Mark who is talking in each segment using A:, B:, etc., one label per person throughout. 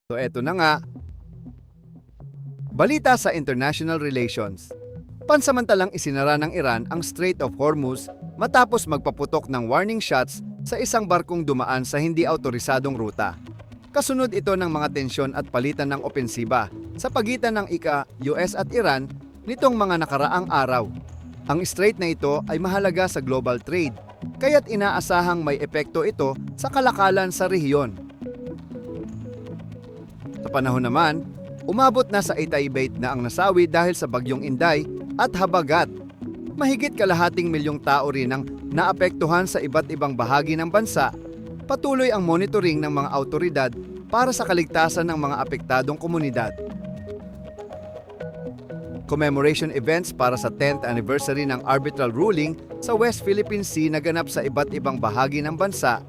A: So eto na nga, balita sa international relations. Pansamantalang isinara ng Iran ang Strait of Hormuz matapos magpaputok ng warning shots sa isang barkong dumaan sa hindi autorisadong ruta. Kasunod ito ng mga tensyon at palitan ng opensiba sa pagitan ng US at Iran nitong mga nakaraang araw. Ang strait na ito ay mahalaga sa global trade, kaya't inaasahang may epekto ito sa kalakalan sa rehiyon. Sa panahon naman, umabot na sa Itaybait na ang nasawi dahil sa bagyong Inday at Habagat. Mahigit kalahating milyong tao rin ang naapektuhan sa iba't ibang bahagi ng bansa. Patuloy ang monitoring ng mga autoridad para sa kaligtasan ng mga apektadong komunidad. Commemoration events para sa 10th anniversary ng arbitral ruling sa West Philippine Sea naganap sa iba't ibang bahagi ng bansa.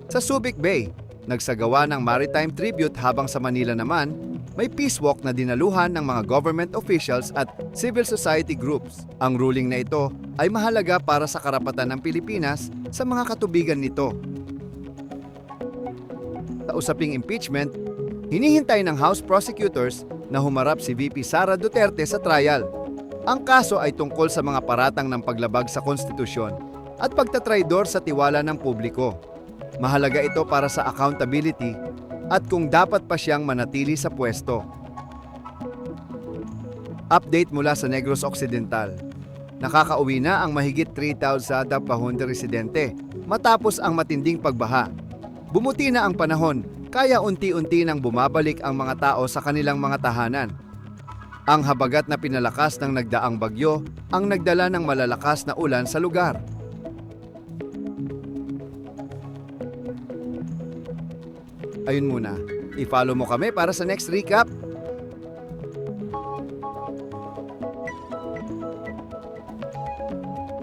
A: Sa Subic Bay, nagsagawa ng maritime tribute habang sa Manila naman, may peace walk na dinaluhan ng mga government officials at civil society groups. Ang ruling na ito ay mahalaga para sa karapatan ng Pilipinas sa mga katubigan nito. Sa usaping impeachment, hinihintay ng House prosecutors na humarap si VP Sara Duterte sa trial. Ang kaso ay tungkol sa mga paratang ng paglabag sa konstitusyon at pagtatraidor sa tiwala ng publiko. Mahalaga ito para sa accountability at kung dapat pa siyang manatili sa pwesto. Update mula sa Negros Occidental. Nakakauwi na ang mahigit 3,000 Pahonde residente matapos ang matinding pagbaha. Bumuti na ang panahon, kaya unti-unti nang bumabalik ang mga tao sa kanilang mga tahanan. Ang habagat na pinalakas ng nagdaang bagyo ang nagdala ng malalakas na ulan sa lugar. Ayun muna, i-follow mo kami para sa next recap.